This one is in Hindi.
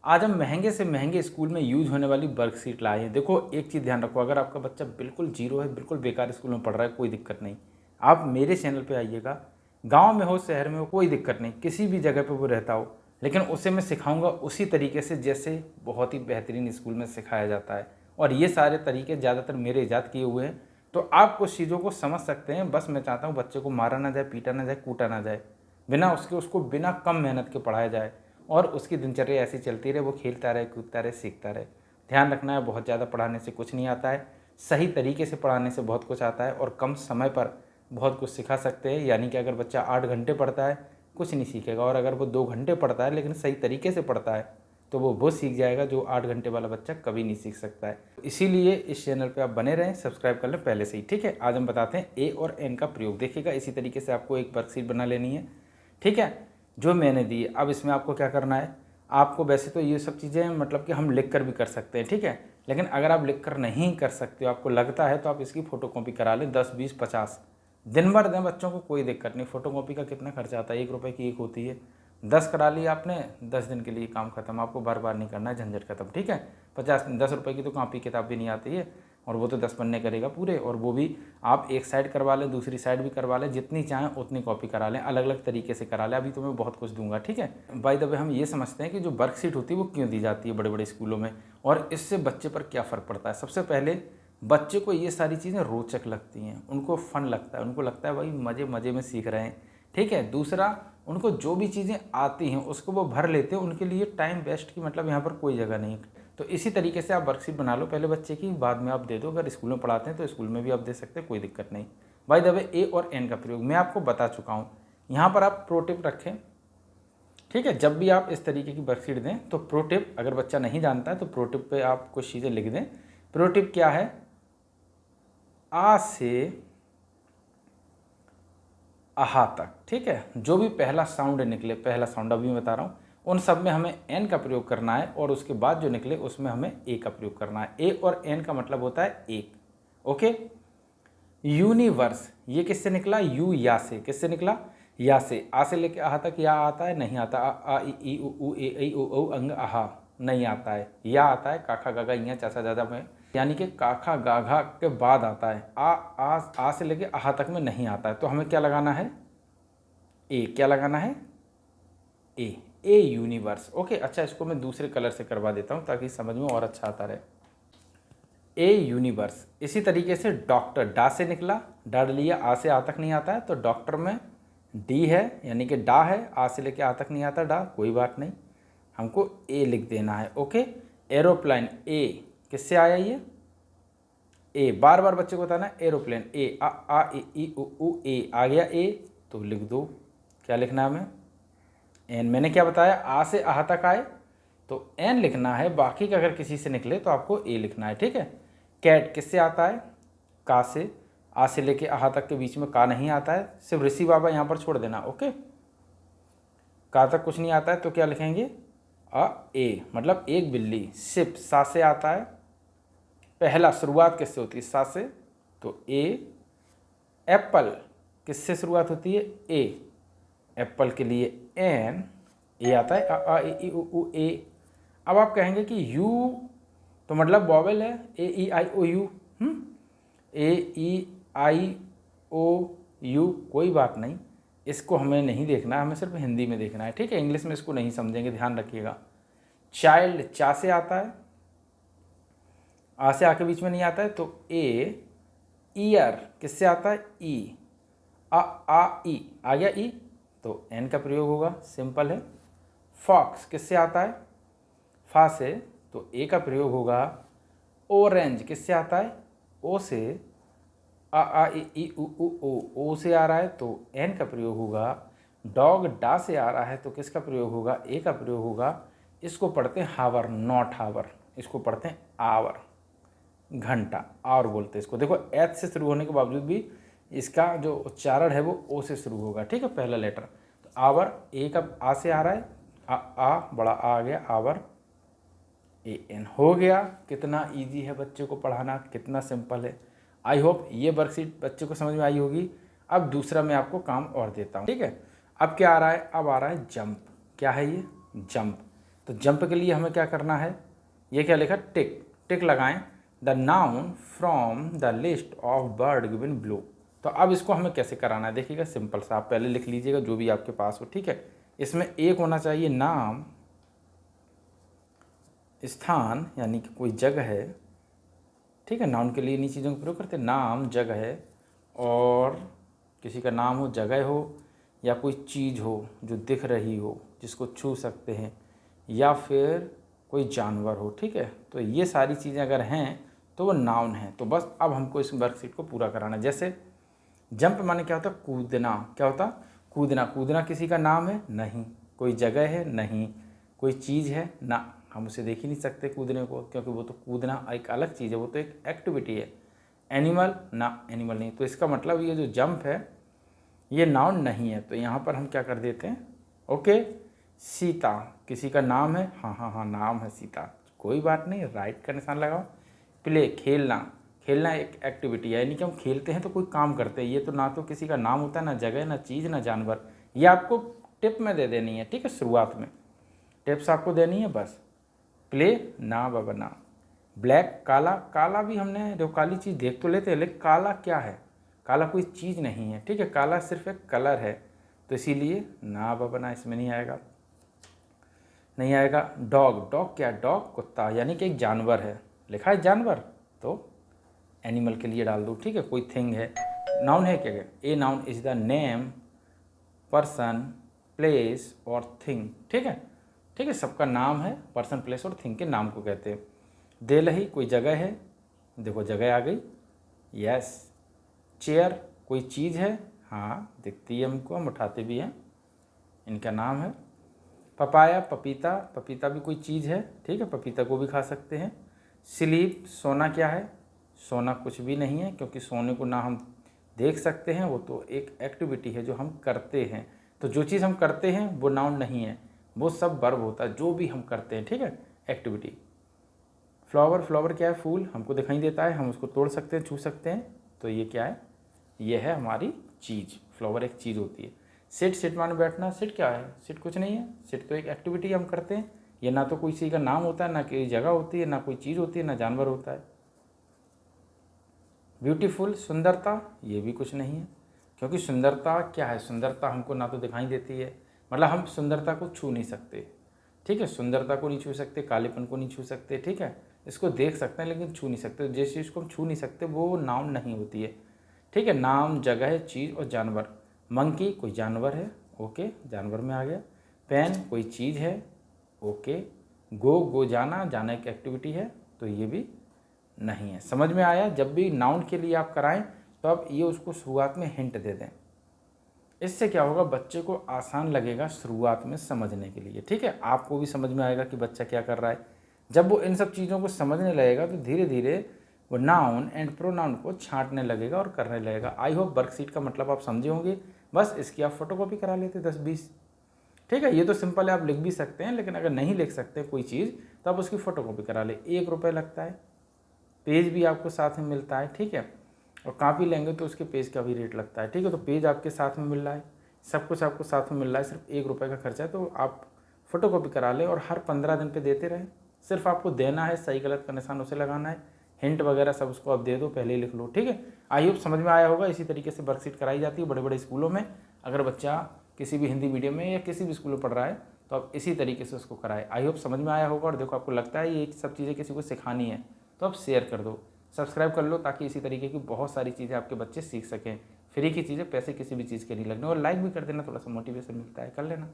आज हम महंगे से महंगे स्कूल में यूज होने वाली वर्कशीट लाए हैं। देखो एक चीज़ ध्यान रखो, अगर आपका बच्चा बिल्कुल जीरो है, बिल्कुल बेकार स्कूल में पढ़ रहा है, कोई दिक्कत नहीं, आप मेरे चैनल पे आइएगा। गांव में हो, शहर में हो, कोई दिक्कत नहीं, किसी भी जगह पे वो रहता हो, लेकिन उसे मैं सिखाऊंगा उसी तरीके से जैसे बहुत ही बेहतरीन स्कूल में सिखाया जाता है। और ये सारे तरीके ज़्यादातर मेरे ईजाद किए हुए हैं, तो आप कुछ चीज़ों को समझ सकते हैं। बस मैं चाहता हूँ बच्चे को मारा ना जाए, पीटा ना जाए, कूटा ना जाए, बिना उसको बिना कम मेहनत के पढ़ाया जाए और उसकी दिनचर्या ऐसी चलती रहे, वो खेलता रहे, कूदता रहे, सीखता रहे। ध्यान रखना है, बहुत ज़्यादा पढ़ाने से कुछ नहीं आता है, सही तरीके से पढ़ाने से बहुत कुछ आता है और कम समय पर बहुत कुछ सिखा सकते हैं। यानी कि अगर बच्चा 8 घंटे पढ़ता है कुछ नहीं सीखेगा, और अगर वो 2 घंटे पढ़ता है लेकिन सही तरीके से पढ़ता है तो वो सीख जाएगा जो 8 घंटे वाला बच्चा कभी नहीं सीख सकता है। इसीलिए इस चैनल पे आप बने रहें, सब्सक्राइब कर लें पहले से ही, ठीक है। आज हम बताते हैं ए और एन का प्रयोग। देखिएगा इसी तरीके से आपको एक वर्कशीट बना लेनी है, ठीक है, जो मैंने दी है। अब इसमें आपको क्या करना है, आपको वैसे तो ये सब चीज़ें मतलब कि हम लिख कर भी कर सकते हैं, ठीक है, लेकिन अगर आप लिख कर नहीं कर सकते हो, आपको लगता है, तो आप इसकी फ़ोटोकॉपी करा लें। 10, 20, 50 दिन भर दें बच्चों को, कोई दिक्कत नहीं। फ़ोटोकॉपी का कितना खर्चा आता है, 1 रुपये की एक होती है। 10 करा ली आपने, 10 दिन के लिए काम खत्म, आपको बार बार नहीं करना है, झंझट खत्म, ठीक है। 10 रुपये की तो कॉपी किताब भी नहीं आती है, और वो तो 10 पन्ने करेगा पूरे, और वो भी आप एक साइड करवा लें, दूसरी साइड भी करवा लें, जितनी चाहें उतनी कॉपी करा लें, अलग अलग तरीके से करा लें। अभी तो मैं बहुत कुछ दूंगा, ठीक है। बाय द वे हम ये समझते हैं कि जो वर्कशीट होती है वो क्यों दी जाती है बड़े बड़े स्कूलों में, और इससे बच्चे पर क्या फ़र्क पड़ता है। सबसे पहले बच्चे को ये सारी चीज़ें रोचक लगती हैं, उनको फ़न लगता है, उनको लगता है भाई मज़े मज़े में सीख रहे हैं, ठीक है। दूसरा, उनको जो भी चीज़ें आती हैं उसको वो भर लेते हैं, उनके लिए टाइम वेस्ट की मतलब यहाँ पर कोई जगह नहीं। तो इसी तरीके से आप वर्कशीट बना लो पहले बच्चे की, बाद में आप दे दो। अगर स्कूल में पढ़ाते हैं तो स्कूल में भी आप दे सकते हैं, कोई दिक्कत नहीं। बाय द वे ए और एन का प्रयोग मैं आपको बता चुका हूँ। यहाँ पर आप प्रो टिप रखें, ठीक है। जब भी आप इस तरीके की वर्कशीट दें तो प्रो टिप, अगर बच्चा नहीं जानता है तो प्रो टिप पे आप कुछ चीज़ें लिख दें। प्रो टिप क्या है, आ से आहा तक, ठीक है, जो भी पहला साउंड निकले, पहला साउंड अभी मैं बता रहा हूँ, उन सब में हमें एन का प्रयोग करना है, और उसके बाद जो निकले उसमें हमें ए का प्रयोग करना है। ए और एन का मतलब होता है एक, ओके। यूनिवर्स, ये किससे निकला, यू या से, किससे निकला, या से। आ से लेके आहा तक या आता है, नहीं आता। आ ई उ ए ऐ ओ औ अंग आहा नहीं आता है। या आता है, काखा गागा इया चाचा दादा में, यानी कि काखा गाघा के बाद आता है। आ से लेके आहा तक में नहीं आता है, तो हमें क्या लगाना है, ए। क्या लगाना है, ए यूनिवर्स, ओके। अच्छा, इसको मैं दूसरे कलर से करवा देता हूँ ताकि समझ में और अच्छा आता रहे। ए यूनिवर्स। इसी तरीके से डॉक्टर, डा से निकला, डा लिया, आ से आ तक नहीं आता है, तो डॉक्टर में डी है, यानी कि डा है, आ से लेके आ तक नहीं आता डा, कोई बात नहीं, हमको ए लिख देना है, ओके। एरोप्लेन, ए किससे आया ये, ए। बार बार बच्चे को बताना है एरोप्लेन, ए। आ ई उ ए आ गया ए, तो लिख दो। क्या लिखना है हमें, एन। मैंने क्या बताया, आ से आह तक आए तो एन लिखना है, बाकी का अगर किसी से निकले तो आपको ए लिखना है, ठीक है। कैट किससे आता है, का से। आ से लेके आहा तक के बीच में का नहीं आता है, सिर्फ ऋषि बाबा यहाँ पर छोड़ देना, ओके। का तक कुछ नहीं आता है तो क्या लिखेंगे, ए, मतलब एक बिल्ली। सिप, सा से आता है, पहला शुरुआत किससे होती है, सा से, तो ए। एप्पल किससे शुरुआत होती है, ए। एप्पल के लिए एन, ए आता है, आ ई उ ए। अब आप कहेंगे कि यू तो मतलब वॉवेल है, ए ई आई ओ you, A E I O you, कोई बात नहीं, इसको हमें नहीं देखना, हमें सिर्फ हिंदी में देखना है, ठीक है। इंग्लिश में इसको नहीं समझेंगे, ध्यान रखिएगा। चाइल्ड, चा से आता है, आ से आके बीच में नहीं आता है, तो ए। ईयर किससे आता है, ई। आ ई आ गया ई, तो एन का प्रयोग होगा, सिंपल है। फॉक्स किससे आता है, फा से, तो ए का प्रयोग होगा। ऑरेंज किससे आता है, ओ से। आ ई उ ओ से आ रहा है तो एन का प्रयोग होगा। डॉग, डा से आ रहा है तो किसका प्रयोग होगा, ए का प्रयोग होगा। इसको पढ़ते हैं हावर, नॉट हावर, इसको पढ़ते हैं आवर, घंटा, और बोलते हैं इसको। देखो एच से शुरू होने के बावजूद भी इसका जो उच्चारण है वो ओ से शुरू होगा, ठीक है, पहला लेटर। तो आवर, ए का आ से आ रहा है, आ बड़ा आ गया, आवर, ए एन हो गया। कितना इजी है बच्चे को पढ़ाना, कितना सिंपल है। आई होप ये वर्कशीट बच्चे को समझ में आई होगी। अब दूसरा मैं आपको काम और देता हूँ, ठीक है। अब क्या आ रहा है, अब आ रहा है जंप। क्या है ये, जंप। तो जंप के लिए हमें क्या करना है, ये क्या लिखा, टिक, टिक लगाएं, the noun from the list of bird given blue. तो अब इसको हमें कैसे कराना है, देखिएगा सिंपल सा, आप पहले लिख लीजिएगा जो भी आपके पास हो, ठीक है। इसमें एक होना चाहिए नाम, स्थान यानी कि कोई जगह है, ठीक है। नाउन के लिए इन्हीं चीज़ों का प्रयोग करते हैं, नाम, जगह है, और किसी का नाम हो, जगह हो, या कोई चीज़ हो जो दिख रही हो, जिसको छू सकते हैं, या फिर कोई जानवर हो, ठीक है। तो ये सारी चीज़ें अगर हैं तो वो नाउन है। तो बस अब हमको इस वर्कशीट को पूरा कराना है। जैसे जंप माने क्या होता है, कूदना, क्या होता, कूदना। कूदना किसी का नाम है, नहीं। कोई जगह है, नहीं। कोई चीज़ है ना, हम उसे देख ही नहीं सकते कूदने को, क्योंकि वो तो कूदना एक अलग चीज़ है, वो तो एक एक्टिविटी है। एनिमल ना, एनिमल नहीं। तो इसका मतलब ये जो जंप है ये नाउन नहीं है। तो यहाँ पर हम क्या कर देते हैं, ओके। सीता किसी का नाम है, हाँ हाँ हाँ नाम है सीता, कोई बात नहीं, राइट का निशान लगाओ। प्ले, खेलना, खेलना एक एक्टिविटी है, यानी कि हम खेलते हैं तो कोई काम करते हैं। ये तो ना तो किसी का नाम होता है, ना जगह, ना चीज़, ना जानवर। ये आपको टिप में दे देनी है, ठीक है, शुरुआत में टिप्स आपको देनी है बस। प्ले, ना बाबा ना। ब्लैक, काला, काला भी हमने जो काली चीज़ देख तो लेते हैं, लेकिन काला क्या है, काला कोई चीज़ नहीं है, ठीक है। काला सिर्फ एक कलर है, तो इसीलिए ना बाबा ना इसमें नहीं आएगा, नहीं आएगा। डॉग, डॉग क्या, डॉग कुत्ता, यानी कि एक जानवर है, लिखा है जानवर, तो एनिमल के लिए डाल दो, ठीक है। कोई थिंग है, नाउन है क्या, a noun is the name, person, place और थिंग, ठीक है, ठीक है। सबका नाम है, पर्सन, प्लेस और थिंग के नाम को कहते हैं। देलही कोई जगह है, देखो जगह आ गई, यस। चेयर कोई चीज़ है, हाँ दिखती है हमको, हम उठाते भी हैं, इनका नाम है। पपाया, पपीता, पपीता भी कोई चीज़ है, ठीक है, पपीता को भी खा सकते हैं। स्लीप, सोना क्या है, सोना कुछ भी नहीं है, क्योंकि सोने को ना हम देख सकते हैं, वो तो एक एक्टिविटी है जो हम करते हैं। तो जो चीज़ हम करते हैं वो नाउन नहीं है, वो सब वर्ब होता है, जो भी हम करते हैं, ठीक है, एक्टिविटी। फ्लावर, फ्लावर क्या है, फूल, हमको दिखाई देता है, हम उसको तोड़ सकते हैं, छू सकते हैं, तो ये क्या है, ये है हमारी चीज़। फ्लावर एक चीज़ होती है। सिट, सिट माने बैठना, सिट क्या है, सिट कुछ नहीं है, सिट तो एक एक्टिविटी हम करते हैं। ये ना तो कोई चीज़ का नाम होता है, ना कोई जगह होती है, ना कोई चीज़ होती है, ना जानवर होता है। ब्यूटीफुल, सुंदरता, ये भी कुछ नहीं है, क्योंकि सुंदरता क्या है, सुंदरता हमको ना तो दिखाई देती है, मतलब हम सुंदरता को छू नहीं सकते, ठीक है। सुंदरता को नहीं छू सकते, कालेपन को नहीं छू सकते, ठीक है। इसको देख सकते हैं लेकिन छू नहीं सकते। जिस चीज़ को हम छू नहीं सकते वो नाउन नहीं होती है, ठीक है। नाम, जगह, चीज़ और जानवर। मंकी कोई जानवर है, ओके, जानवर में आ गया। पेन कोई चीज़ है, ओके। गो जाना, जाना एक एक्टिविटी है, तो ये भी नहीं है। समझ में आया। जब भी नाउन के लिए आप कराएं तो आप ये उसको शुरुआत में हिंट दे दें, इससे क्या होगा, बच्चे को आसान लगेगा शुरुआत में समझने के लिए, ठीक है। आपको भी समझ में आएगा कि बच्चा क्या कर रहा है। जब वो इन सब चीज़ों को समझने लगेगा तो धीरे धीरे वो नाउन एंड प्रोनाउन को छांटने लगेगा और करने लगेगा। आई होप वर्कशीट का मतलब आप समझे होंगे। बस इसकी आप फोटोकॉपी करा लेते 10-20, ठीक है। ये तो सिंपल है, आप लिख भी सकते हैं, लेकिन अगर नहीं लिख सकते कोई चीज़ तो आप उसकी फ़ोटोकॉपी करा ले। 1 रुपये लगता है, पेज भी आपको साथ में मिलता है, ठीक है। और कॉपी लेंगे तो उसके पेज का भी रेट लगता है, ठीक है। तो पेज आपके साथ में मिल रहा है, सब कुछ आपको साथ में मिल रहा है, सिर्फ 1 रुपये का खर्चा है। तो आप फोटोकॉपी करा लें और हर 15 दिन पे देते रहें। सिर्फ आपको देना है, सही गलत का निशान उसे लगाना है, हिंट वगैरह सब उसको आप दे दो, पहले ही लिख लो, ठीक है। आई होप समझ में आया होगा। इसी तरीके से वर्कशीट कराई जाती है बड़े बड़े स्कूलों में। अगर बच्चा किसी भी हिंदी मीडियम में या किसी भी स्कूल में पढ़ रहा है तो आप इसी तरीके से उसको कराएं। आई होप समझ में आया होगा। और देखो आपको लगता है ये सब चीज़ें किसी को सिखानी है तो आप शेयर कर दो, सब्सक्राइब कर लो, ताकि इसी तरीके की बहुत सारी चीज़ें आपके बच्चे सीख सकें। फ्री की चीज़ें, पैसे किसी भी चीज़ के नहीं लगने। और लाइक भी कर देना, थोड़ा सा मोटिवेशन मिलता है, कर लेना।